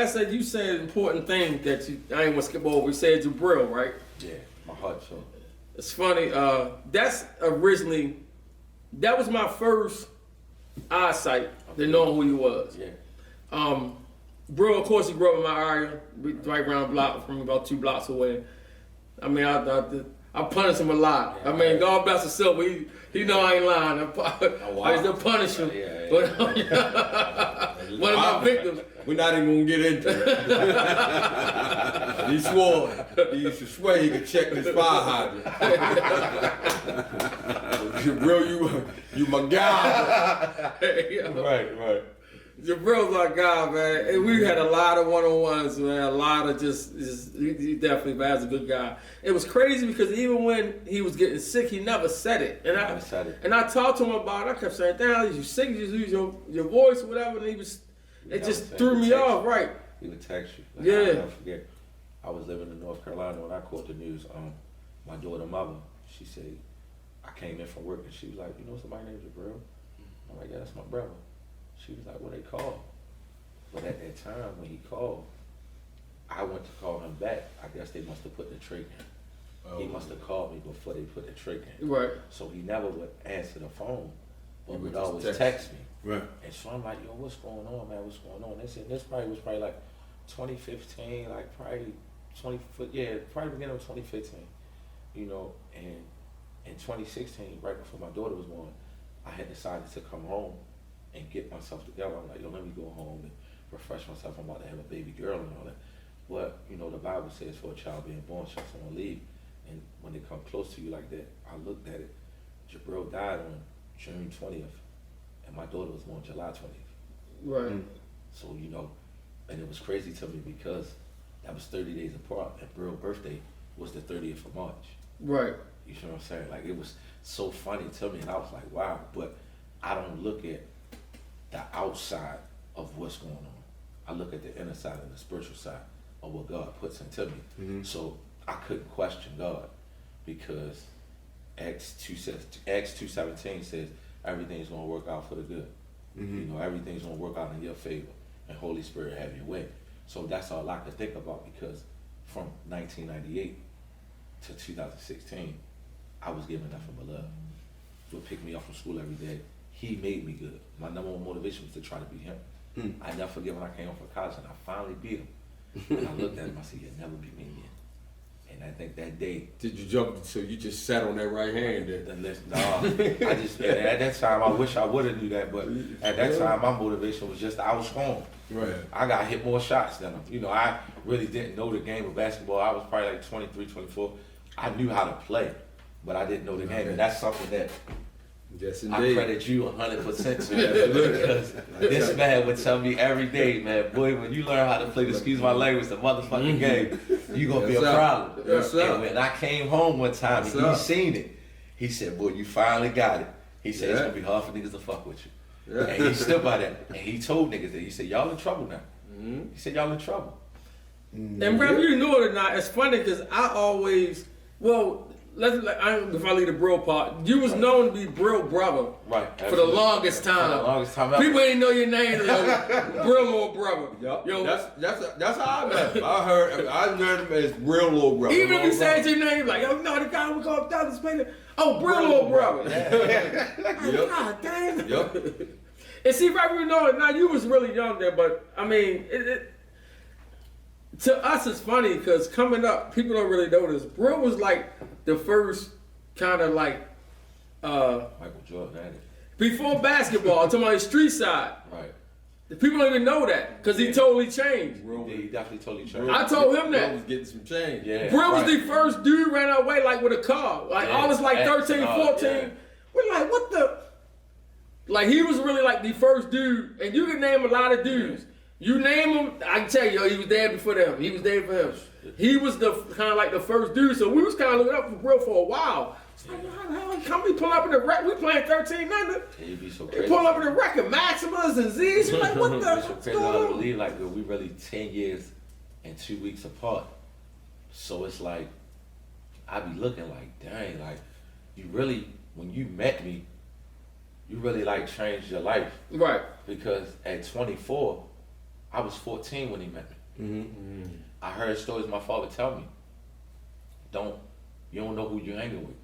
last said you said an important thing that I ain't want to skip over. You said Jabril, right? Yeah, my heart so. It's funny. That was my first eyesight to know who he was. Yeah. Bro, of course, he grew up in my area, right around the block from about 2 blocks away. I mean, I punished him a lot. Yeah, I mean, God bless his soul, but he know I ain't lying. I used to punish him. Yeah. But one of my victims. We're not even gonna get into it. He swore. He used to swear he could check his fire hydrant. Bro, you my guy. Yeah. Right. Jabril's our guy, man. And we had a lot of one-on-ones, man. A lot of just he definitely, man, is a good guy. It was crazy because even when he was getting sick, he never said it. And I talked to him about it. I kept saying, "Damn, you sick? You just lose your voice or whatever." And it just threw me off, right? He would text you. Like, Yeah. I'll never forget. I was living in North Carolina when I caught the news. My daughter mother, she said, I came in from work and she was like, "You know somebody named Jabril?" I'm like, "Yeah, that's my brother." She was like, "What they call?" But at that time when he called, I went to call him back. I guess they must have put the trick in. He must have called me before they put the trick in. Right. So he never would answer the phone, but He would would always just text me. Right. And so I'm like, "Yo, what's going on, man? What's going on?" They said this was probably like 2015, like probably probably beginning of 2015, you know. And in 2016, right before my daughter was born, I had decided to come home and get myself together. I'm like, "Yo, let me go home and refresh myself. I'm about to have a baby girl and all that." But you know, the Bible says for a child being born shall someone leave. And when they come close to you like that, I looked at it. Jabril died on June 20th, and my daughter was born July 20th. Right. So, you know, and it was crazy to me because that was 30 days apart, and Brill's birthday was the 30th of March. Right. You know what I'm saying? Like, it was so funny to me, and I was like, wow. But I don't look at the outside of what's going on. I look at the inner side and the spiritual side of what God puts into me. Mm-hmm. So I couldn't question God because Acts 2:17 says everything's going to work out for the good. Mm-hmm. You know, everything's going to work out in your favor, and Holy Spirit have your way. So that's all I could think about because from 1998 to 2016, I was giving nothing but love. He would pick me up from school every day. He made me good. My number one motivation was to try to beat him. I never forget when I came home from college and I finally beat him. And I looked at him, I said, "You'll never beat me again." And I think that day. Did you jump? So you just sat on that right hand then? I just, at that time, I wish I would have knew that, but at that time, my motivation was just, I was strong. Right. I got hit more shots than him. You know, I really didn't know the game of basketball. I was probably like 23, 24. I knew how to play, but I didn't know the game. And that's something that Yes, I indeed. credit you 100% to. Because this man would tell me every day, "Man, boy, when you learn how to play, excuse my language, the motherfucking game, you gonna be a problem." Yes, sir. And when I came home one time and he seen it, he said, "Boy, you finally got it." He said, "It's gonna be hard for niggas to fuck with you." Yeah. And he stood by that. And he told niggas that. He said, "Y'all in trouble now." Mm-hmm. He said, "Y'all in trouble." And whether you knew it or not, it's funny because I always, if I leave the Brill part, you was known to be Brill brother. Right. For the longest time. For the longest time ever. People ain't know your name, Brill little brother. Yep. Yo, That's how I met him. I heard him as real little brother. even if you said your name, like, "Yo, no, the guy we call down the space." "Oh, Brill little brother." Like, God damn. Yep. And see, right, you know it now. You was really young there, but I mean, to us it's funny because coming up, people don't really know this. Brill was like the first kind of like Michael Jordan had it. before basketball, to my street side. Right. The people don't even know that because he totally changed. Yeah, he definitely totally changed. I told him Bro that. was getting some change. Yeah. Brill was the first dude ran our way like with a car. Like Yeah. all us like 13, 14. Yeah. We're like, what the? Like he was really like the first dude, and you can name a lot of dudes. You name him, I can tell you, he was there before them. He was there for him. He was the kind of like the first dude, so we was kind of looking up for Brill for a while. It's like, how the hell come we pull up in the record? We playing 13 under. It'd be so They crazy. pull up in the record, Maximus and Z's. We're like, what the? It's so What's crazy going how to on? believe like we really 10 years and 2 weeks apart. So it's like I be looking like, dang, like you really, when you met me, you really like changed your life. Right. Because at 24, I was 14 when he met me. Mm-hmm. I heard stories my father tell me. You don't know who you're hanging with.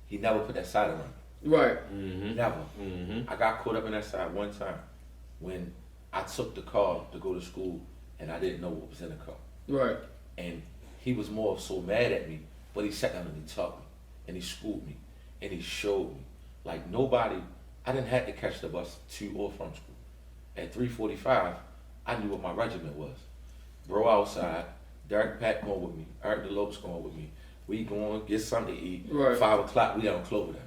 He never put that side on me. Right. Mm-hmm. Never. Mm-hmm. I got caught up in that side one time when I took the car to go to school and I didn't know what was in the car. Right. And he was more so mad at me, but he sat down and he taught me and he schooled me and he showed me. Like nobody, I didn't have to catch the bus to or from school. At 3:45, I knew what my regiment was. Bro outside, Derek Pat going with me, Eric DeLopes going with me. We going get something to eat. Right. 5 o'clock, we down Cloverdale.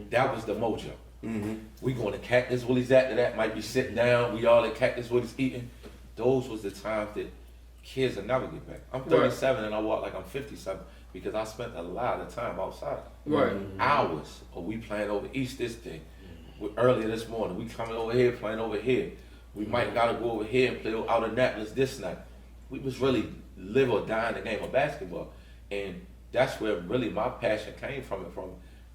That was the mojo. Mm-hmm. We going to Cactus Willie's after that, might be sitting down, we all at Cactus Willie's eating. Those was the times that kids will never get back. I'm 37 and I walk like I'm 57 because I spent a lot of time outside. Right. Hours. Or we playing over east this day. Earlier this morning, we coming over here, playing over here. We might gotta go over here and play out of Annapolis this night. We was really live or die in the game of basketball. And that's where really my passion came from.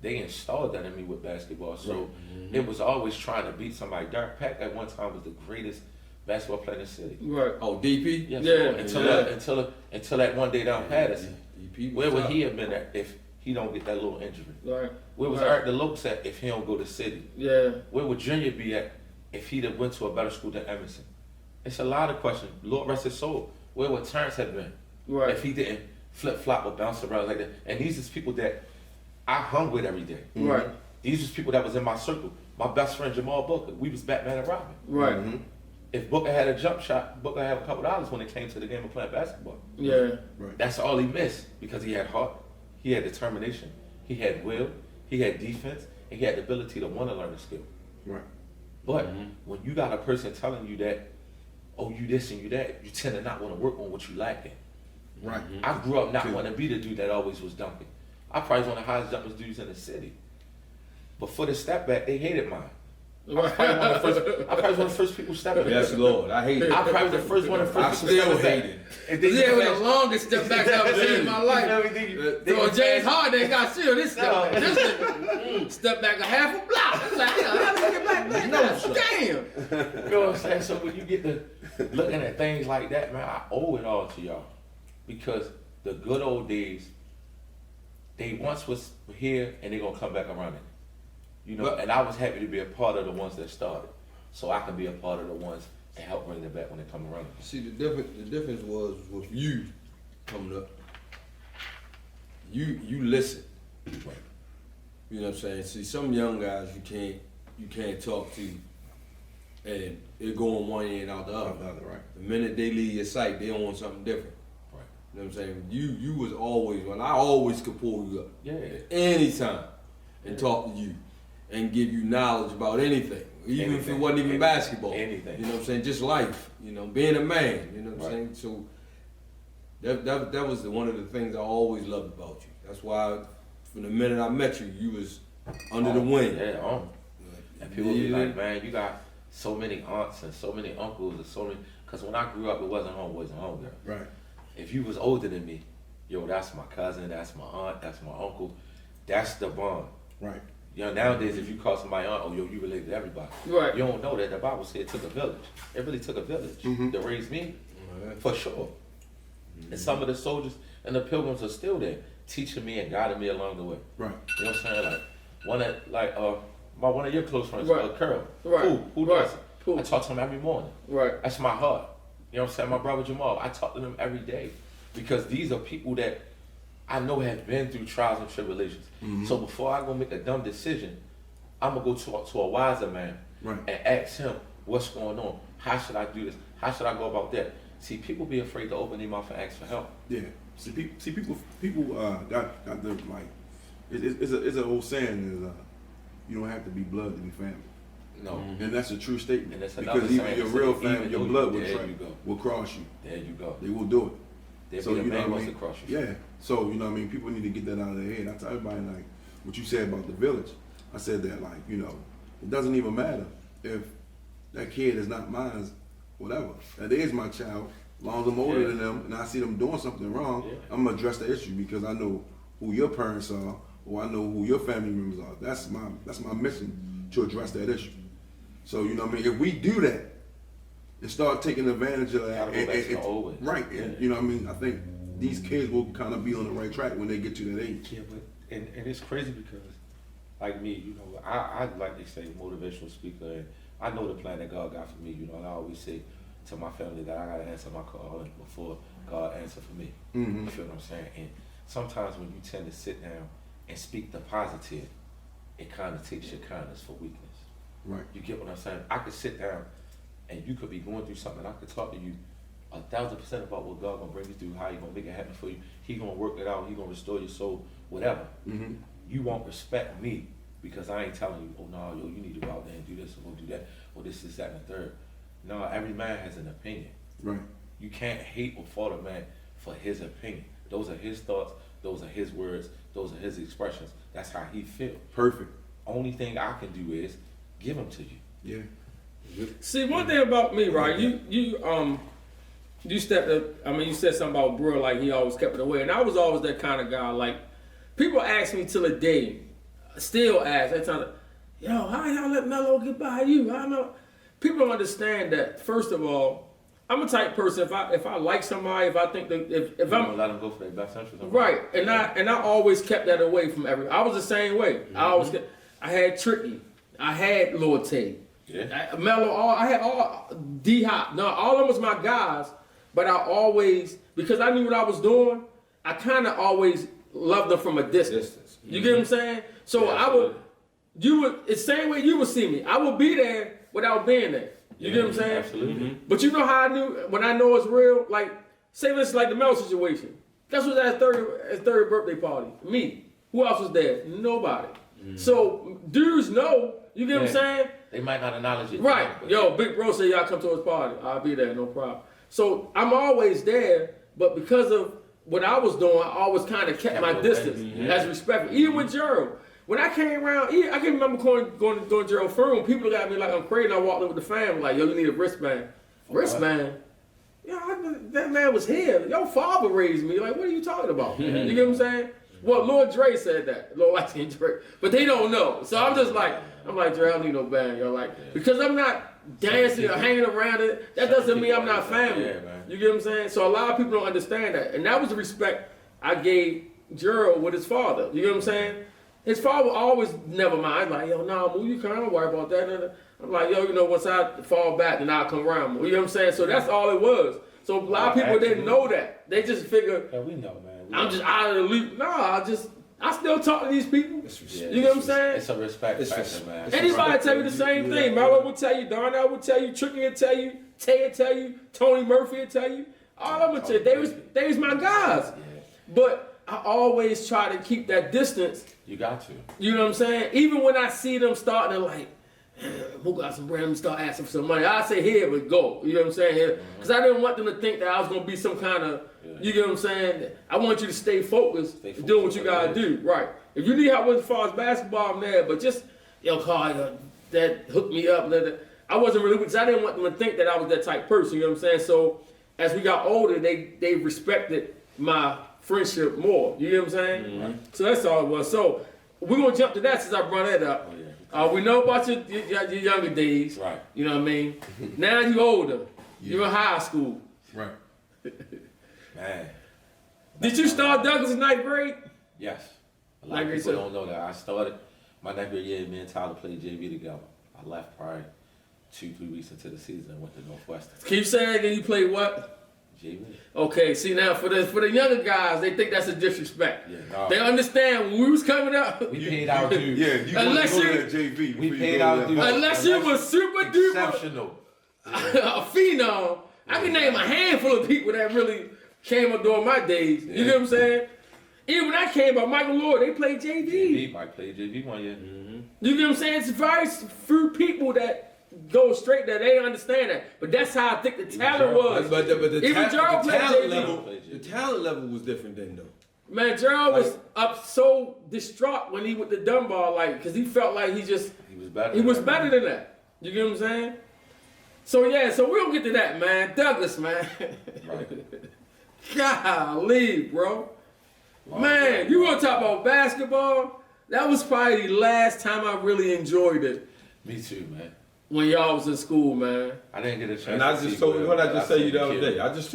They installed that in me with basketball. So it was always trying to beat somebody. Derek Pack at one time was the greatest basketball player in the city. Right. Oh, DP? Yes, Yeah. Lord. Until that one day down Patterson. DP was Where would tough. he have been at if he don't get that little injury? Right. Where was Right. Eric DeLopes at if he don't go to City? Yeah. Where would Junior be at if he'd have went to a better school than Emerson? It's a lot of questions. Lord rest his soul. Where would Terrence have been Right. if he didn't flip-flop or bounce around like that? And these is people that I hung with every day. Right. These was people that was in my circle. My best friend Jamal Booker, we was Batman and Robin. Right. Mm-hmm. If Booker had a jump shot, Booker had a couple dollars when it came to the game of playing basketball. Yeah. Right. That's all he missed because he had heart, he had determination, he had will, he had defense, and he had the ability to want to learn a skill. Right. But when you got a person telling you that, oh, you this and you that, you tend to not want to work on what you lacking. Right. I grew up not True. wanting to be the dude that always was dunking. I probably was one of the highest jumpers dudes in the city. But for the step back, they hated mine. I was probably one of the first people stepping back. Yes, Lord. I hate it. I probably was the first one of the I first people still stepping hate back. it. And then Yeah, you it was flash- the longest step back I've ever seen in my life. So James Harden got sealed. This step, this nigga step back a half a block. It's like, yeah, how did he get back there? No, sir. Damn. You know what I'm saying? So when you get to looking at things like that, man, I owe it all to y'all. Because the good old days, they once was here and they're gonna come back around it. You know, and I was happy to be a part of the ones that started. So I can be a part of the ones that help bring it back when they come around. See, the difference was with you coming up. You listen. You know what I'm saying? See, some young guys you can't talk to, and it go on one end out the other. Right. The minute they leave your sight, they want something different. Right. You know what I'm saying? You was always one. I always could pull you up Yeah. anytime and talk to you and give you knowledge about anything, even if it Anything. wasn't even basketball. Anything. You know what I'm saying? Just life. You know, being a man. You know what I'm Right. saying? So that was one of the things I always loved about you. That's why from the minute I met you, you was under the wing. Yeah, And people be like, man, you got so many aunts and so many uncles and so many. Because when I grew up, it wasn't homeboys and homegirls. Right. If you was older than me, yo, that's my cousin, that's my aunt, that's my uncle. That's the bond. Right. You know, nowadays, if you call somebody aunt, oh, yo, you related to everybody. Right. You don't know that the Bible said it took a village. It really took a village to raise me, for sure. And some of the soldiers and the pilgrims are still there, teaching me and guiding me along the way. Right. You know what I'm saying? One of your close friends, Right. Curl. Right. Who Right. does it? Who? I talk to him every morning. Right. That's my heart. You know what I'm saying? My brother Jamal, I talk to them every day because these are people that I know have been through trials and tribulations. So before I go make a dumb decision, I'm gonna go talk to a wiser man Right. and ask him what's going on. How should I do this? How should I go about that? See, people be afraid to open their mouth and ask for help. Yeah. See, people got the like. It's an old saying is you don't have to be blood to be family, No. and that's a true statement. And that's another because even saying, your it's real even family, your though blood you- there you go. will cross you. There you go. They will do it. There So be a you know man what I wants to mean? cross you. Yeah. So you know what I mean? People need to get that out of their head. I tell everybody like what you said about the village. I said that like, you know, it doesn't even matter if that kid is not mine, whatever. That is my child. As long as I'm older Yeah. than them and I see them doing something wrong, Yeah. I'm gonna address the issue because I know who your parents are or I know who your family members are. That's my mission to address that issue. So you know what I mean? If we do that, and start taking advantage of that. Gotta go back to the old way. Right, and you know what I mean? I think these kids will kind of be on the right track when they get to that age. Yeah, but and it's crazy because, like me, you know, I like to say motivational speaker, and I know the plan that God got for me. You know, and I always say to my family that I gotta answer my call before God answer for me. Mm-hmm. You feel what I'm saying? And sometimes when you tend to sit down and speak the positive, it kind of takes your kindness for weakness. Right. You get what I'm saying? I could sit down and you could be going through something. I could talk to you 1,000% about what God gonna bring you through, how He gonna make it happen for you. He gonna work it out. He gonna restore your soul, whatever. Mm-hmm. You won't respect me because I ain't telling you, oh no, yo, you need to go out there and do this or go do that, or this, that, and the third. No, every man has an opinion. Right. You can't hate or fault a man for his opinion. Those are his thoughts. Those are his words. Those are his expressions. That's how he feels. Perfect. Only thing I can do is give them to you. Yeah. See, one thing about me, right? You stepped up. I mean, you said something about bro, like he always kept it away, and I was always that kind of guy. Like people ask me till a day, still ask. They tell me, yo, how y'all let Melo get by you? I know. People don't understand that. First of all, I'm a type person. If I like somebody, if I think that if I'm I'm gonna let them go for their best interest. right, and I always kept that away from everyone. I was the same way. Mm-hmm. I had Tricky, I had Lord Tay, Melo. I had all D Hop. No, all of them was my guys. But I always, because I knew what I was doing, I kind of always loved them from a distance. Mm-hmm. You get what I'm saying? So it's the same way you would see me. I would be there without being there. You get what I'm saying? Absolutely. Mm-hmm. But you know how I knew when I know it's real? Like, say this is like the Mel situation. Guess who's at his third birthday party? Me. Who else was there? Nobody. Mm-hmm. So dudes know. You get what I'm saying? They might not acknowledge it. Right. Yo, Big Bro said y'all come to his party. I'll be there, no problem. So I'm always there, but because of what I was doing, I always kind of kept my distance as respectful. Even with Gerald. When I came around, I can remember going to Gerald Firm. People got me like I'm crazy. I walked in with the family like, yo, you need a wristband. Wristband? Yo, that man was here. Your father raised me. Like, what are you talking about? You get what I'm saying? Well, Lord Dre said that. Lord Light-Skin Dre. But they don't know. So I'm just like, Dre, I don't need no band. Yo, like, because I'm not dancing or hanging around it, that doesn't mean I'm not family. You get what I'm saying? So a lot of people don't understand that. And that was the respect I gave Gerald with his father. You get what I'm saying? His father always never mind. Like, yo, nah, Moo, you can't worry about that. I'm like, yo, you know, once I fall back, then I'll come around. You know what I'm saying? So that's all it was. So a lot of people didn't know that. They just figure, yeah, we know, man. I'm just out of the loop. No, I still talk to these people. You know what I'm saying? It's a respect factor, man. Anybody tell you the same thing. Melo will tell you, Darnell will tell you, Tricky will tell you, Tay will tell you, Tony Murphy will tell you. All of them will tell you. They was my guys. Yeah. But I always try to keep that distance. You got to. You know what I'm saying? Even when I see them starting to like, who got some bread and start asking for some money, I say here, but go. You know what I'm saying? Here. Because I didn't want them to think that I was going to be some kind of, you get what I'm saying? I want you to stay focused doing what you got to do. Right. If you need help with as far as basketball, I'm there. But just, Carl, that hooked me up. I wasn't really, because I didn't want them to think that I was that type of person. You know what I'm saying? So as we got older, they respected my friendship more. You know what I'm saying? Mm-hmm. So that's all it was. So we're going to jump to that since I brought that up. We know about your younger days. Right. You know what I mean? Now you're older. You're in high school. Right. Man. Did you start Douglas in 9th grade? Yes. A lot of people don't know that. I started my 9th grade year, me and Tyler played JV together. I left probably 2-3 weeks into the season and went to Northwestern. Keep saying again, you played what? JV. Okay, see now for the younger guys, they think that's a disrespect. Yeah, no. They understand when we was coming up. We paid our dues. Yeah, you unless go to that JV. We paid our dues. Unless you was super duper exceptional. A phenom. I can name a handful of people that really came up during my days. You know what I'm saying? Even when I came up, Michael Lord, they played JV. Mike played JV one year. Mm-hmm. You know what I'm saying? It's very few people that go straight there. They understand that. But that's how I think the talent was. But the Gerald played JV. The talent level was different then, though. Man, Gerald was up so distraught when he with the Dunbar, like, because he felt like he was better. He was better than that. You get what I'm saying? So yeah, so we'll get to that, man. Douglas, man. Right. Golly, bro. Man, you want to talk about basketball? That was probably the last time I really enjoyed it. Me too, man. when y'all was in school, man. I didn't get a chance. And I to just see told Will, what I but just said you the other seen day. Kill. I just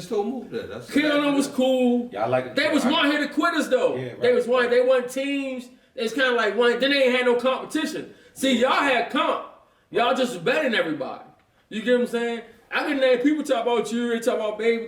told Mook that. That's Killing was cool. Yeah, I like it. They was one hitter quitters though. Yeah, right, they was one. right. They won teams. It's kind of like one. Then they ain't had no competition. See, y'all had comp. Y'all just was better than everybody. You get what I'm saying? I can name people talk about you. They talk about baby.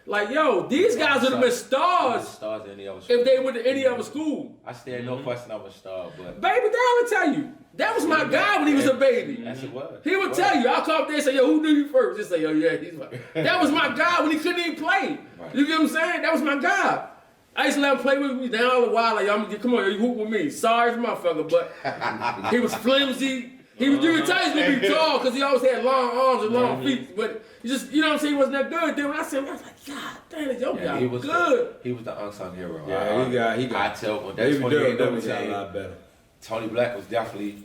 Like yo, these guys would have been stars Stars in any other if they went to any other school. I stay no question I was a star, but Baby, I would tell you. That was my guy when he was a baby. yes, it was. He would tell you. I'll come up there and say, yo, who knew you first? Just say, yo, yeah, he's my. That was my guy when he couldn't even play. Right. You get what I'm saying? That was my guy. I used to let him play with me down all the while. Like, yo, I'm gonna get, come on, you hoop with me. Sorry, motherfucker, but he was flimsy. He was, you could tell he's gonna be tall because he always had long arms and long feet. But he just, you know what I'm saying, he wasn't that good. Then when I said him, I was like, God damn, yo, Yeah, guy he was good. He was the unsung hero. Yeah, he got. I tell when that Baby 28 Daryl number definitely got a team, lot better. Tony Black was definitely.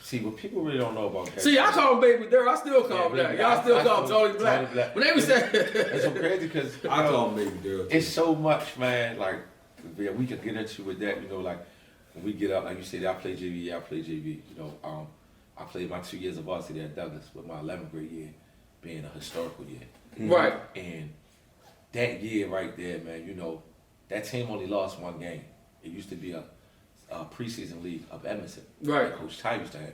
See, what people really don't know about. See, I call him Baby Daryl. I still call him that. Y'all still call him Tony Black. Tony Black. When they was saying, It's so crazy because I call him Baby Daryl. it's so much, man. Like, yeah, we could get into with that. You know, like when we get up, like you said, I play JV. I play JV. You know, I played my 2 years of varsity at Douglas, with my 11th grade year being a historical year. right. And that year right there, man, you know, that team only lost one game. It used to be a preseason league of Edmonton Right. that Coach Ty used to have.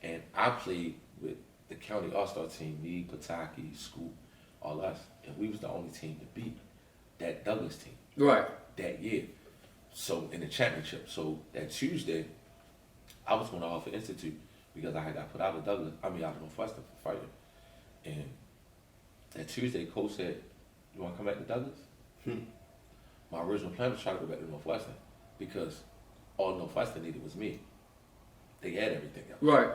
And I played with the county all-star team, me, Pataki, Scoop, all us. And we was the only team to beat that Douglas team Right. that year. So in the championship. So that Tuesday, I was going to offer Institute because I had got put out of Douglas, out of Northwestern for fighting. And that Tuesday, coach said, you want to come back to Douglas? My original plan was try to go back to Northwestern because all Northwestern needed was me. They had everything else. Right.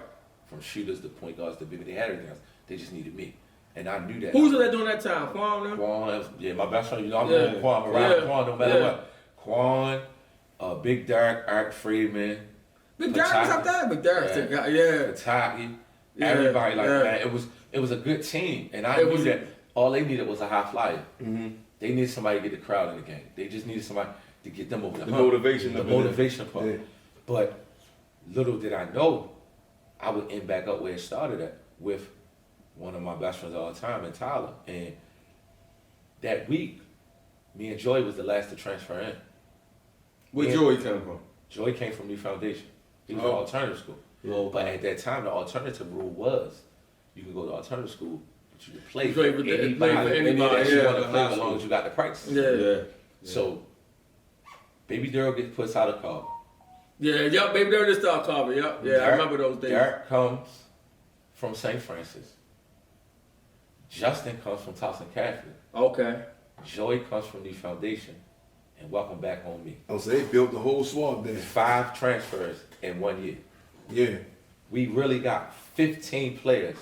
From shooters to point guards to big, they had everything else. They just needed me. And I knew that. Who was it that during that time? Quan? Them? Quan, yeah, my best friend, you know, I'm Yeah. going Quan, I'm around Yeah. Quan no matter Yeah. what. Quan, Big Derek, Art Freeman, Big Derek was up there? Big Derek. Yeah. Pataki, Yeah. everybody like Yeah. that. It was a good team, and I It knew was- that all they needed was a high flyer. Mm-hmm. They needed somebody to get the crowd in the game. They just needed somebody to get them over the The hump. motivation the of it. motivation part. Yeah. But little did I know, I would end back up where it started at with one of my best friends of all time, and Tyler. And that week, me and Joy was the last to transfer in. Where Yeah. Joey come from? Joy came from New Foundation. He was Oh. in alternative school. Oh, But at that time, the alternative rule was you could go to alternative school, but you could play Play for with anybody, play for anybody, that you yeah, want to the play high as long school. as you got the practice. Yeah. Yeah. So, Baby Daryl gets puts out a call. Yeah, yup, Baby Derek just started calling. Yup. Yeah, I remember those days. Derek comes from St. Francis. Justin comes from Towson Catholic. Okay. Joey comes from New Foundation. And welcome back on me. Oh, so they built the whole swamp there. 5 transfers in 1 year. Yeah. We really got 15 players.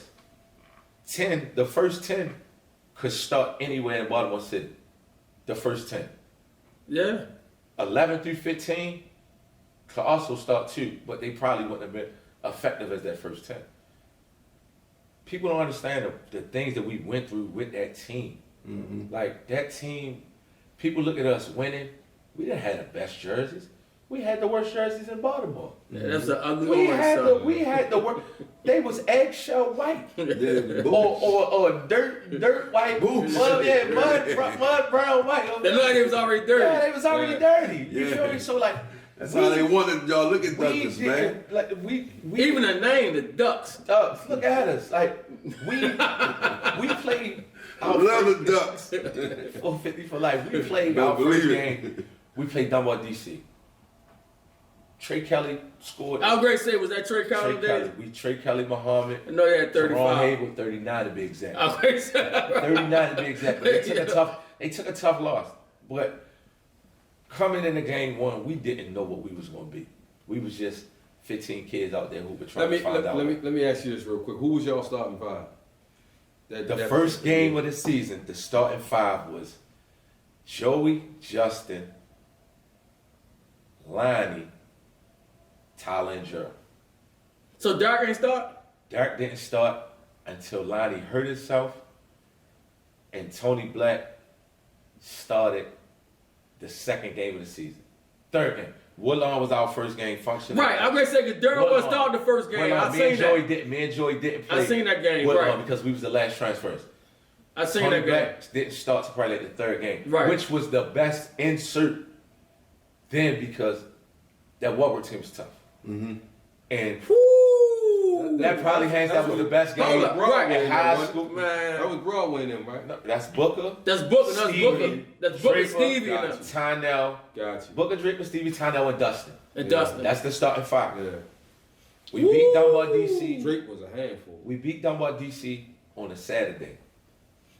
10, the first 10 could start anywhere in Baltimore City. The first 10. Yeah. 11 through 15 could also start too, but they probably wouldn't have been effective as that first 10. People don't understand the things that we went through with that team. Mm-hmm. Like that team, people look at us winning. We didn't have the best jerseys. We had the worst jerseys in Baltimore. Yeah, that's an ugly We orange had son. we had the worst. They was eggshell white. Yeah, or dirt white. Boots. Mud brown white. They looked like they was already dirty. Yeah, they was already dirty. You Yeah. feel me? So like That's how they wanted y'all look at we Douglas, man. didn't like we Even the name, the Ducks. look at us. Like we played our Love first- the Ducks. 450 for life. We played Don't our first believe it. game. We played Dunbar DC. Trey Kelly scored. I was great to say, was that Trey Collins Trey Kelly. days? We Trey Kelly Muhammad. I know he had Jerome 35. Haywood 39 to be exact. I was great to say. 39 to be exact. But they took a tough loss. But coming into game one, we didn't know what we was going to be. We was just 15 kids out there who were trying to find out. Let me ask you this real quick. Who was y'all starting 5? The first game of the season, the starting 5 was Joey, Justin, Lonnie, Tyler, and Gerald. So Dark ain't start? Derek didn't start until Lonnie hurt himself, and Tony Black started the second game of the season. Third game. Woodlawn was our first game functioning. Right, I'm gonna say because Durham was starting the first game. I seen that. Me and Joey didn't play. I seen that game, Woodlawn right? because we was the last transfers. I seen Tony that game. Black didn't start to probably like the third game, Right. which was the best insert then because that Warburg team was tough. Mm-hmm. And Woo! that probably hands down was the best game. Hold up, right. In high school. Man, That was Broadway then, right? No, that's Booker. that's Booker. That's Stevie, Booker. That's Booker, Draper, Stevie, got and you. them. Tynell. Got you. Booker, Draper, Stevie, Tynell, and Dustin. And Yeah. Dustin. That's the starting five. Yeah. We beat Dunbar DC. Drake was a handful. We beat Dunbar DC on a Saturday.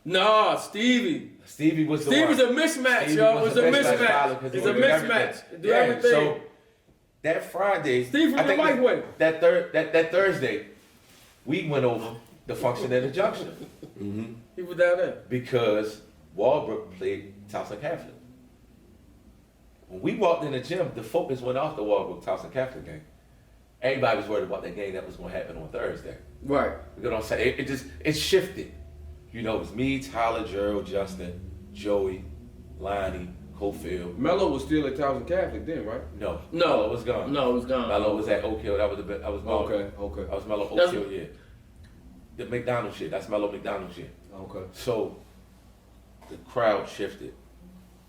No, Stevie. Stevie was the Stevie's one. a mismatch, Stevie yo. was It's a a mismatch mismatch. pilot 'cause he It's a would do mismatch. Do Yeah, everything. so that Friday, Steve from I the think white way. that Thursday, we went over the function at the junction Mm-hmm. He was down there. because Walbrook played Towson Catholic. When we walked in the gym, the focus went off the Walbrook Towson Catholic game. Everybody was worried about that game that was going to happen on Thursday. Right. You know what I'm saying? It shifted. You know, it was me, Tyler, Gerald, Justin, Joey, Lonnie, Cofield. Mello was still at Towson Catholic then, right? No, No. Mello was gone. No, it was gone. Mello was at Oak Hill. That was the best. That was Mello. Okay. That was Mello Oak That's- Hill. Yeah. The McDonald's shit. That's Mello McDonald's shit. Okay. So the crowd shifted.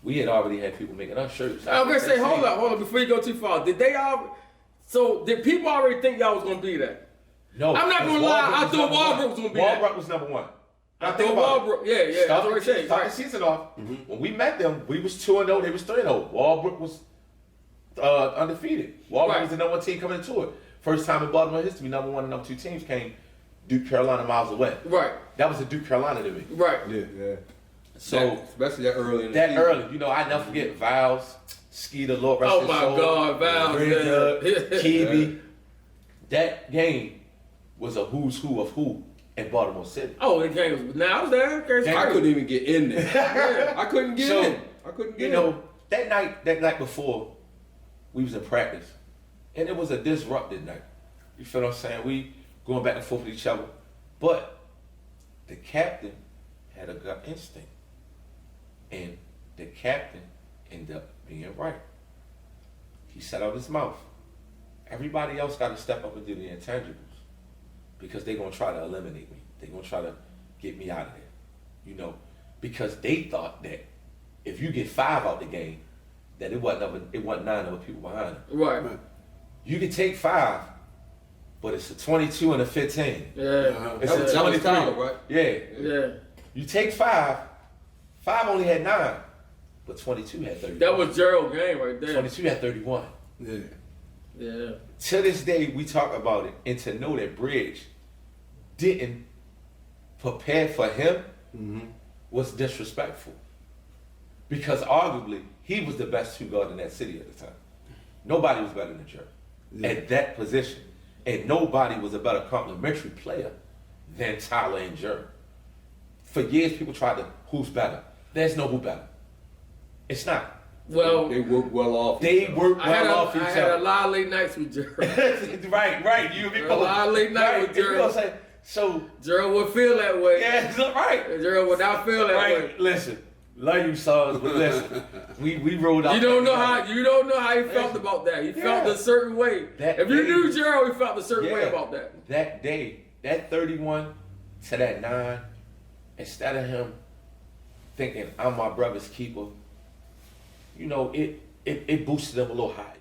We had already had people making us shirts. I was gonna say, hold up, before you go too far. Did they all? So did people already think y'all was gonna be that? No, I'm not gonna lie, I thought Walbrook was gonna be that. Walbrook was number one. I Now think thought about it. Walbrook. Yeah, that's what I said. Start the Right. season off. When we met them, we was 2-0. They was 3-0. Walbrook was undefeated. Walbrook Right. was the number one team coming into it. First time in Baltimore history, number one and number two teams came. Duke Carolina miles away. Right. That was a Duke Carolina to me. Right. Yeah. So especially that early in the that season. early, you know, I never forget Viles, Skeeter, Lord rest Oh his my soul, God, Viles, Green man. Jug, Keeby. That game was a who's who of who in Baltimore City. Oh, the game was. Now I was there. Okay, I couldn't even get in there. Yeah. I couldn't get So, in. I couldn't get You know, that night before, we was in practice, and it was a disrupted night. You feel what I'm saying? We going back and forth with each other, but the captain had a gut instinct, and the captain ended up being right. He set out his mouth. Everybody else got to step up and do the intangibles because they're gonna try to eliminate me. They're gonna try to get me out of there, you know, because they thought that if you get 5 out the game, that it wasn't 9 other people behind it. Right. You can take 5, but it's a 22 and a 15. Yeah. It's That was a 23. Tyler, right? Yeah. Yeah. You take 5. 5 only had 9, but 22 had 30. That was Gerald game right there. 22 had 31. Yeah. Yeah. To this day, we talk about it, and to know that Bridge didn't prepare for him was disrespectful. Because arguably, he was the best 2 guard in that city at the time. Nobody was better than Gerald at that position. And nobody was a better complementary player than Tyler and Gerald. For years, people tried to, who's better? There's no who better. It's not. Well, They worked well off. They each other. work I had, well off each I had a other. lot of late nights with Gerald. right. You A lot of late night with You know what I'm Gerald. saying? So, Gerald would feel that way. yeah, it's right. Gerald would not feel that way. Right. Listen, love you, sons, but listen, we rolled out. You don't know together. how he felt about that. He felt Yeah. a certain way. That If you day- knew Gerald, he felt a certain way Yeah. about that. That day, that 31 to that 9, instead of him thinking I'm my brother's keeper, you know, it boosted him a little higher.